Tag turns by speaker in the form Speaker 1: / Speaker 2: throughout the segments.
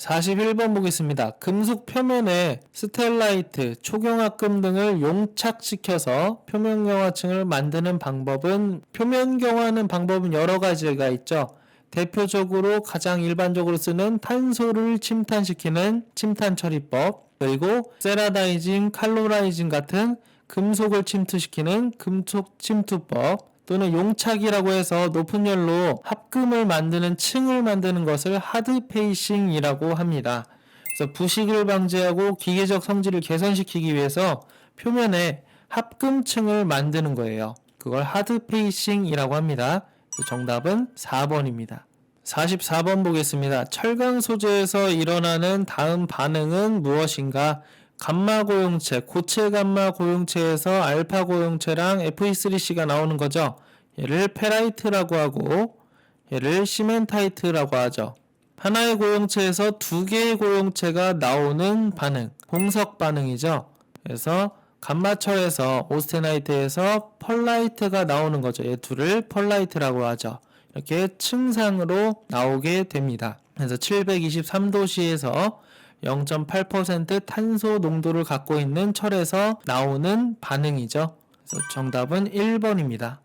Speaker 1: 41번 보겠습니다. 금속 표면에 스텔라이트, 초경합금 등을 용착시켜서 표면경화층을 만드는 방법은, 표면경화하는 방법은 여러 가지가 있죠. 대표적으로 가장 일반적으로 쓰는 탄소를 침탄시키는 침탄처리법, 그리고 세라다이징, 칼로라이징 같은 금속을 침투시키는 금속 침투법, 또는 용착이라고 해서 높은 열로 합금을 만드는 층을 만드는 것을 하드 페이싱이라고 합니다. 그래서 부식을 방지하고 기계적 성질을 개선시키기 위해서 표면에 합금층을 만드는 거예요. 그걸 하드 페이싱이라고 합니다. 정답은 4번입니다. 44번 보겠습니다. 철강 소재에서 일어나는 다음 반응은 무엇인가? 감마 고용체, 고체 감마 고용체에서 알파 고용체랑 Fe3C가 나오는 거죠. 얘를 페라이트라고 하고 얘를 시멘타이트라고 하죠. 하나의 고용체에서 두 개의 고용체가 나오는 반응, 공석 반응이죠. 그래서 감마철에서 오스테나이트에서 펄라이트가 나오는 거죠. 얘 둘을 펄라이트라고 하죠. 이렇게 층상으로 나오게 됩니다. 그래서 723도씨에서 0.8% 탄소 농도를 갖고 있는 철에서 나오는 반응이죠. 그래서 정답은 1번입니다.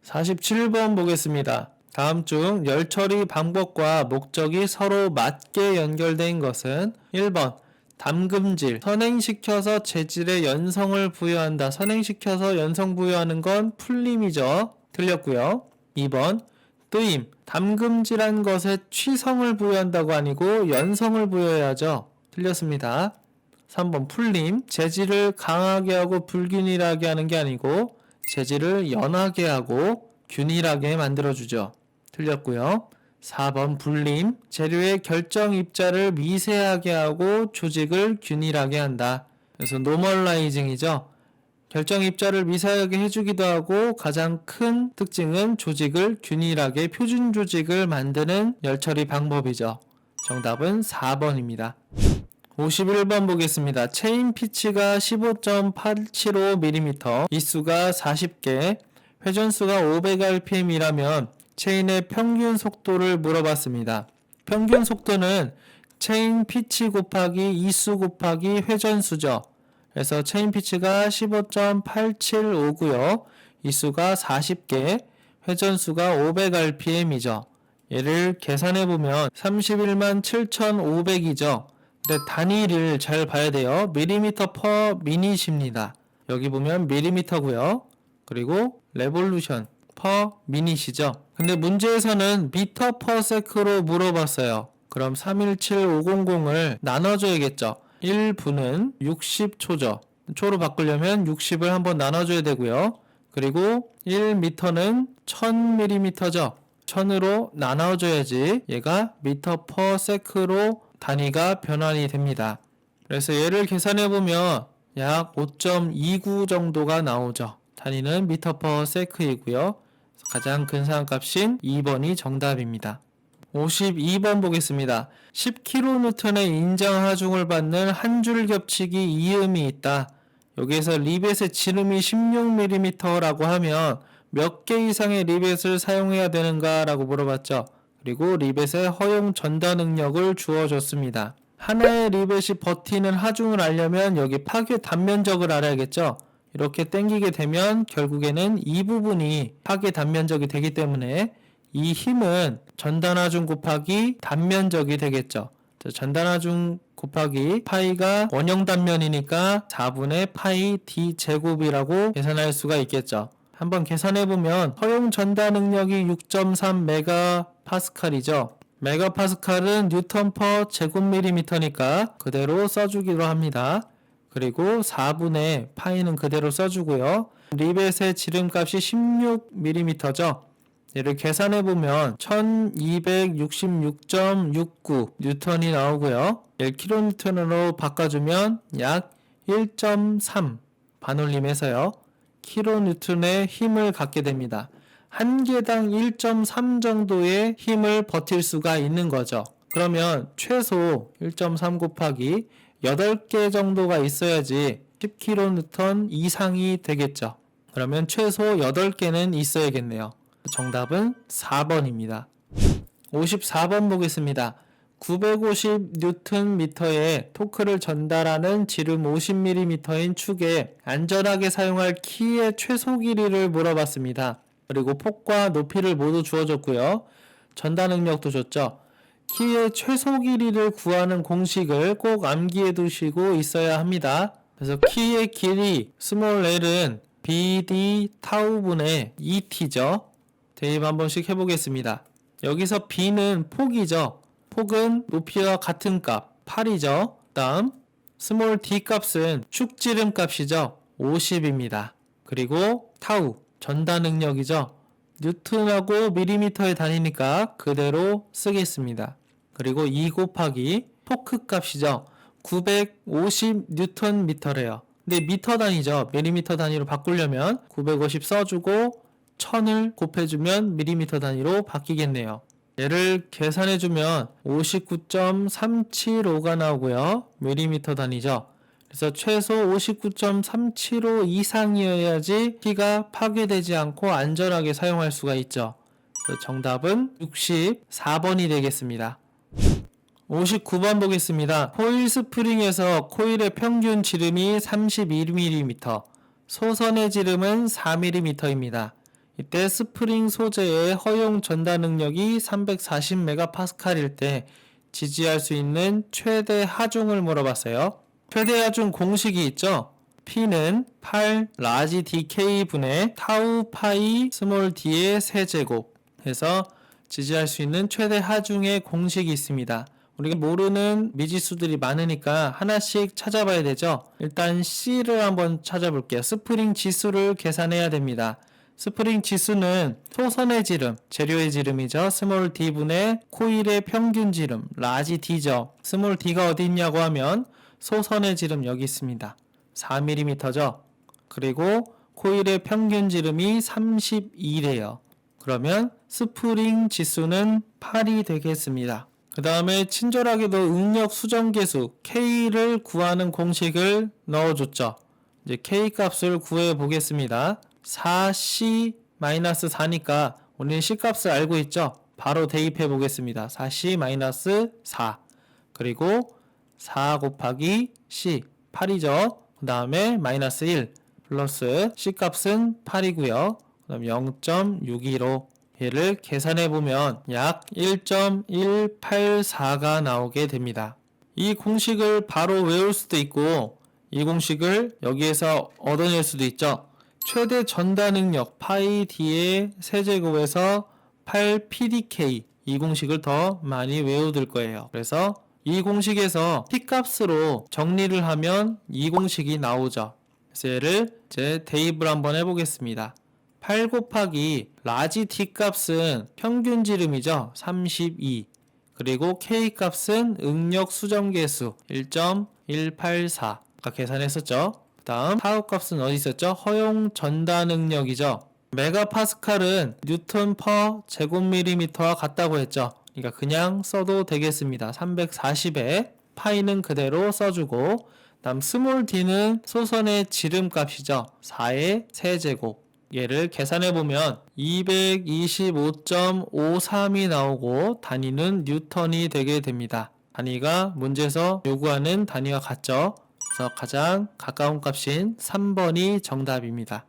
Speaker 1: 47번 보겠습니다. 다음 중 열처리 방법과 목적이 서로 맞게 연결된 것은 1번 담금질, 선행시켜서 재질에 연성을 부여한다. 선행시켜서 연성 부여하는 건 풀림이죠. 틀렸고요. 2번 뜨임, 담금질한 것에 취성을 부여한다고 아니고 연성을 부여해야죠. 틀렸습니다. 3번 풀림, 재질을 강하게 하고 불균일하게 하는 게 아니고 재질을 연하게 하고 균일하게 만들어주죠. 틀렸고요. 4번 불림, 재료의 결정 입자를 미세하게 하고 조직을 균일하게 한다. 그래서 노멀라이징이죠. 결정 입자를 미세하게 해주기도 하고 가장 큰 특징은 조직을 균일하게 표준 조직을 만드는 열처리 방법이죠. 정답은 4번입니다. 51번 보겠습니다. 체인 피치가 15.875mm, 이수가 40개, 회전수가 500rpm이라면 체인의 평균 속도를 물어봤습니다. 평균 속도는 체인 피치 곱하기 이수 곱하기 회전수죠. 그래서 체인 피치가 15.875고요. 이수가 40개, 회전수가 500rpm이죠. 얘를 계산해보면 317,500이죠. 근데 단위를 잘 봐야 돼요. 밀리미터 퍼 미닛입니다. 여기 보면 밀리미터고요. 그리고 레볼루션 퍼 미닛이죠. 근데 문제에서는 미터 퍼 세크로 물어봤어요. 그럼 317500을 나눠줘야겠죠. 1분은 60초죠. 초로 바꾸려면 60을 한번 나눠줘야 되고요. 그리고 1m는 1000mm죠. 1000으로 나눠줘야지 얘가 미터 퍼 세크로 단위가 변환이 됩니다. 그래서 얘를 계산해보면 약 5.29 정도가 나오죠. 단위는 미터 퍼 세크이고요. 가장 근사한 값인 2번이 정답입니다. 52번 보겠습니다. 10kN의 인장 하중을 받는 한 줄 겹치기 이음이 있다. 여기에서 리벳의 지름이 16mm라고 하면 몇 개 이상의 리벳을 사용해야 되는가 라고 물어봤죠. 그리고 리벳의 허용 전달 능력을 주어줬습니다. 하나의 리벳이 버티는 하중을 알려면 여기 파괴 단면적을 알아야겠죠. 이렇게 당기게 되면 결국에는 이 부분이 파괴 단면적이 되기 때문에 이 힘은 전단하중 곱하기 단면적이 되겠죠. 전단하중 곱하기 파이가 원형 단면이니까 4분의 파이 d 제곱이라고 계산할 수가 있겠죠. 한번 계산해보면 허용 전달 능력이 6.3메가파스칼이죠. 메가파스칼은 뉴턴 퍼 제곱밀리미터니까 그대로 써주기로 합니다. 그리고 4분의 파이는 그대로 써주고요. 리벳의 지름값이 16mm죠. 얘를 계산해보면 1266.69 뉴턴이 나오고요. 1kN으로 바꿔주면 약 1.3 반올림해서요. kN의 힘을 갖게 됩니다. 한 개당 1.3 정도의 힘을 버틸 수가 있는 거죠. 그러면 최소 1.3 곱하기 8개 정도가 있어야지 10kN 이상이 되겠죠. 그러면 최소 8개는 있어야겠네요. 정답은 4번입니다. 54번 보겠습니다. 950Nm의 토크를 전달하는 지름 50mm인 축에 안전하게 사용할 키의 최소 길이를 물어봤습니다. 그리고 폭과 높이를 모두 주어줬고요. 전달 능력도 줬죠. 키의 최소 길이를 구하는 공식을 꼭 암기해 두시고 있어야 합니다. 그래서 키의 길이 스몰 l은 BD 타우분의 ET죠. 대입 한 번씩 해보겠습니다. 여기서 B는 폭이죠. 폭은 높이와 같은 값 8이죠. 다음 스몰 d 값은 축지름 값이죠. 50입니다. 그리고 타우 전달 능력이죠. 뉴턴하고 밀리미터의 단위니까 그대로 쓰겠습니다. 그리고 2 곱하기 토크 값이죠. 950 뉴턴 미터래요. 근데 미터 단위죠. 밀리미터 단위로 바꾸려면 950 써주고 1000을 곱해주면 밀리미터 단위로 바뀌겠네요. 얘를 계산해주면 59.375가 나오고요. 밀리미터 단위죠. 그래서 최소 59.375 이상이어야지 키가 파괴되지 않고 안전하게 사용할 수가 있죠. 정답은 64번이 되겠습니다. 59번 보겠습니다. 코일 스프링에서 코일의 평균 지름이 31mm, 소선의 지름은 4mm입니다. 이때 스프링 소재의 허용 전달 능력이 340MPa일 때 지지할 수 있는 최대 하중을 물어봤어요. 최대 하중 공식이 있죠. P는 8 라지 DK 분의 타우 파이 스몰 d의 세제곱 해서 지지할 수 있는 최대 하중의 공식이 있습니다. 우리가 모르는 미지수들이 많으니까 하나씩 찾아봐야 되죠. 일단 C를 한번 찾아볼게요. 스프링 지수를 계산해야 됩니다. 스프링 지수는 소선의 지름, 재료의 지름이죠. 스몰 d분의 코일의 평균 지름, 라지 D죠. 스몰 d가 어디 있냐고 하면 소선의 지름 여기 있습니다. 4mm죠. 그리고 코일의 평균 지름이 32래요. 그러면 스프링 지수는 8이 되겠습니다. 그 다음에 친절하게도 응력 수정계수 K를 구하는 공식을 넣어줬죠. 이제 K 값을 구해 보겠습니다. 4C-4니까 우리는 C 값을 알고 있죠. 바로 대입해 보겠습니다. 4C-4 그리고 4 곱하기 C 8이죠. 그 다음에 마이너스 1 플러스 C 값은 8이고요. 그 다음 0.625 얘를 계산해보면 약 1.184가 나오게 됩니다. 이 공식을 바로 외울 수도 있고 이 공식을 여기에서 얻어낼 수도 있죠. 최대 전달 능력 파이 d의 세제곱에서 8pdk 이 공식을 더 많이 외워둘 거예요. 그래서 이 공식에서 t 값으로 정리를 하면 이 공식이 나오죠. 그래서 얘를 이제 대입을 한번 해보겠습니다. 8 곱하기 라지 t 값은 평균 지름이죠. 32 그리고 k 값은 응력 수정계수 1.184 아까 계산했었죠. 그 다음 타우 값은 어디 있었죠? 허용 전달 능력이죠. 메가파스칼은 뉴턴 퍼 제곱밀리미터와 같다고 했죠. 그러니까 그냥 써도 되겠습니다. 340에 파이는 그대로 써주고 다음 스몰 d는 소선의 지름값이죠. 4의 세제곱 얘를 계산해보면 225.53이 나오고 단위는 뉴턴이 되게 됩니다. 단위가 문제에서 요구하는 단위와 같죠. 그래서 가장 가까운 값인 3번이 정답입니다.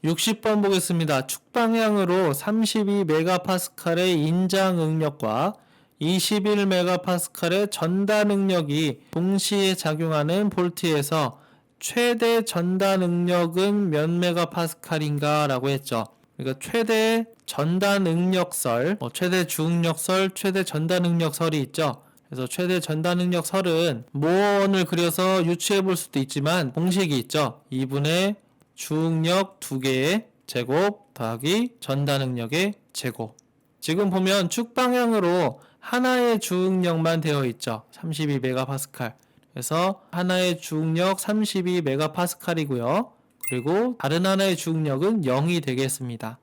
Speaker 1: 60번 보겠습니다. 축방향으로 32MPa의 인장 응력과 21MPa의 전달 능력이 동시에 작용하는 볼트에서 최대 전달 능력은 몇 메가파스칼인가 라고 했죠. 그러니까 최대 전달 능력설, 최대 주응력설, 최대 전달 능력설이 있죠. 그래서 최대 전달 능력설은 모원을 그려서 유추해 볼 수도 있지만 공식이 있죠. 2분의 주응력 2개의 제곱 더하기 전달 능력의 제곱. 지금 보면 축 방향으로 하나의 주응력만 되어 있죠. 32MPa. 그래서 하나의 주응력 32MPa이고요. 그리고 다른 하나의 주응력은 0이 되겠습니다.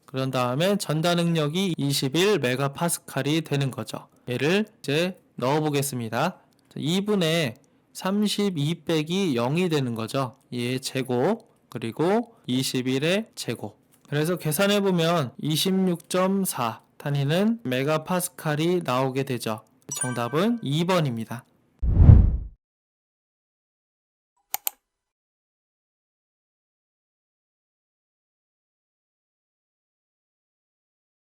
Speaker 1: 그런 다음에 전달 능력이 21MPa이 되는 거죠. 얘를 이제 넣어 보겠습니다. 2분의 32 빼기 0이 되는 거죠. 얘의 제곱 그리고 21의 제곱 그래서 계산해보면 26.4 단위는 메가파스칼이 나오게 되죠. 정답은 2번입니다.